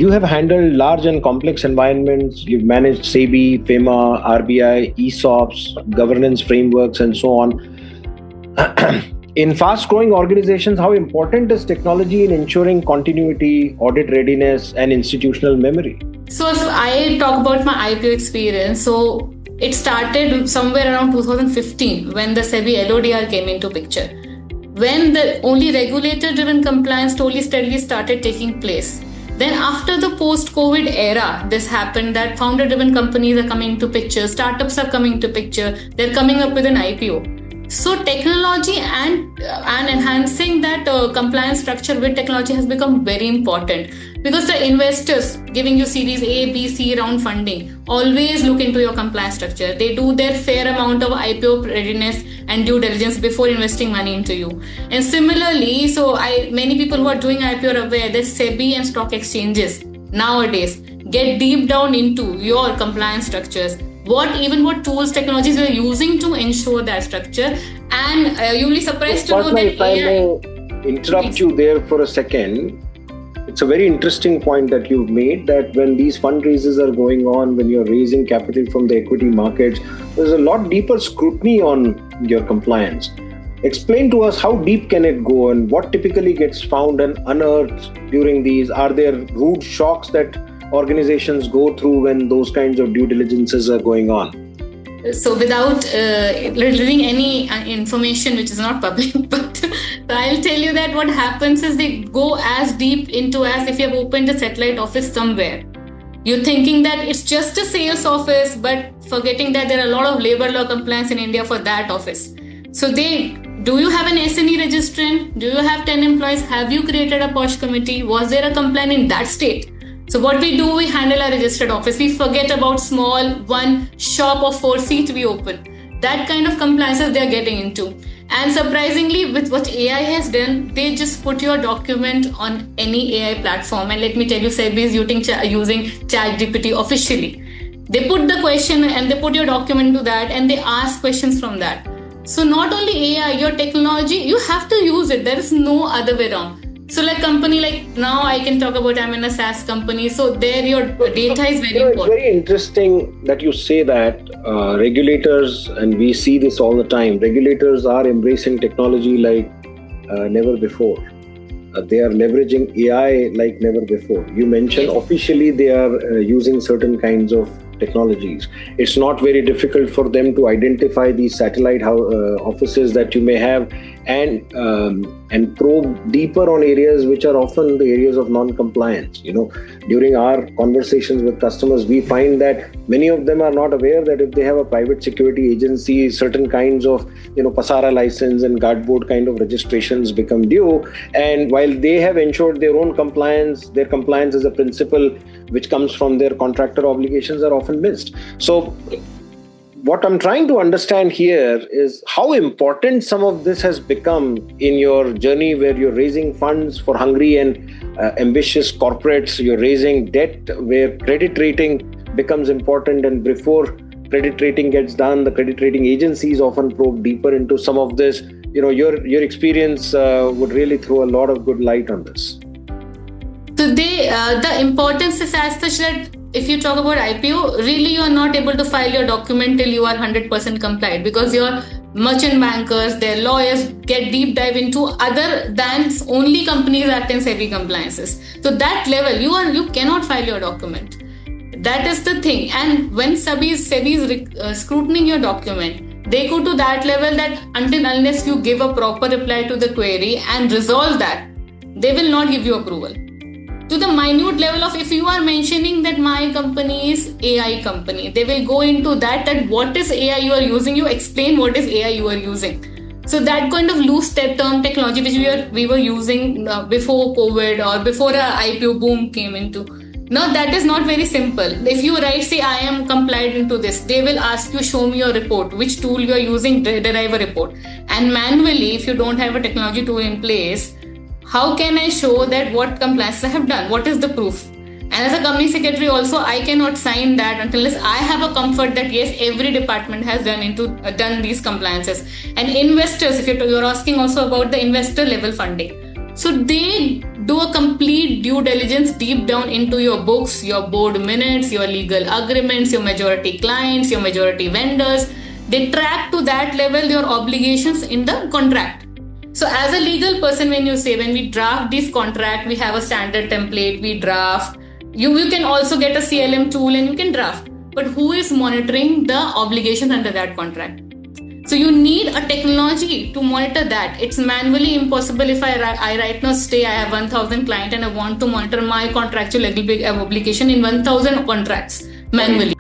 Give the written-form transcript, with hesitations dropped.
You have handled large and complex environments. You've managed SEBI, FEMA, RBI, ESOPs, governance frameworks, and so on. In fast-growing organizations, how important is technology in ensuring continuity, audit readiness, and institutional memory? So if I talk about my IPO experience, so it started somewhere around 2015 when the SEBI LODR came into picture. When the only regulator-driven compliance slowly steadily started taking place. Then after the post-COVID era, this happened that founder-driven companies are coming to picture, startups are coming to picture, they're coming up with an IPO. So technology and enhancing that compliance structure with technology has become very important because the investors giving you series A, B, C round funding always look into your compliance structure. They do their fair amount of IPO readiness and due diligence before investing money into you. And similarly, many people who are doing IPO are aware that SEBI and stock exchanges nowadays get deep down into your compliance structures. What tools, technologies you are using to ensure that structure, and you'll be surprised to know that if I may interrupt you there for a second. It's a very interesting point that you've made, that when these fundraisers are going on, when you're raising capital from the equity markets, there's a lot deeper scrutiny on your compliance. Explain to us how deep can it go and what typically gets found and unearthed during these. Are there rude shocks that organizations go through when those kinds of due diligences are going on? So without revealing any information which is not public, but I'll tell you that what happens is they go as deep into as if you have opened a satellite office somewhere. You're thinking that it's just a sales office, but forgetting that there are a lot of labor law compliance in India for that office. So do you have an SNE registrant? Do you have 10 employees? Have you created a POSH committee? Was there a complaint in that state? So what we do, we handle our registered office. We forget about small one shop of 4 seats we open. That kind of compliances they are getting into. And surprisingly, with what AI has done, they just put your document on any AI platform. And let me tell you, SEBI is using ChatGPT officially. They put the question and they put your document to that and they ask questions from that. So not only AI, your technology, you have to use it. There is no other way around. So company like now I can talk about I'm in a SaaS company. So there your data is very important. It's very interesting that you say that regulators, and we see this all the time, regulators are embracing technology like never before. They are leveraging AI like never before. You mentioned officially they are using certain kinds of technologies. It's not very difficult for them to identify these satellite offices that you may have and probe deeper on areas which are often the areas of non-compliance. During our conversations with customers, we find that many of them are not aware that if they have a private security agency, certain kinds of Pasara license and guard board kind of registrations become due. And while they have ensured their own compliance, their compliance as a principle which comes from their contractor obligations are often missed. So what I'm trying to understand here is how important some of this has become in your journey where you're raising funds for hungry and ambitious corporates. You're raising debt where credit rating becomes important, and before credit rating gets done, the credit rating agencies often probe deeper into some of this. Your experience would really throw a lot of good light on this. So the importance is as such that if you talk about IPO, really you are not able to file your document till you are 100% compliant, because your merchant bankers, their lawyers get deep dive into other than only companies act in SEBI compliances. So that level, you cannot file your document. That is the thing. And when SEBI is scrutinizing your document, they go to that level that unless you give a proper reply to the query and resolve that, they will not give you approval. To the minute level of if you are mentioning that my company is AI company, they will go into that what is AI you are using, you explain what is AI you are using. So that kind of loose term technology which we were using before COVID or before a IPO boom came into. Now that is not very simple. If you say I am compliant into this, they will ask you show me your report, which tool you are using, derive a report. And manually, if you don't have a technology tool in place, how can I show that what compliance I have done? What is the proof? And as a company secretary also, I cannot sign that unless I have a comfort that yes, every department has done these compliances. And investors, if you're asking also about the investor level funding. So they do a complete due diligence deep down into your books, your board minutes, your legal agreements, your majority clients, your majority vendors. They track to that level your obligations in the contract. So as a legal person, when we draft this contract, we have a standard template, we draft. You can also get a CLM tool and you can draft. But who is monitoring the obligations under that contract? So you need a technology to monitor that. It's manually impossible. If I right now I have 1,000 clients and I want to monitor my contractual obligation in 1,000 contracts manually.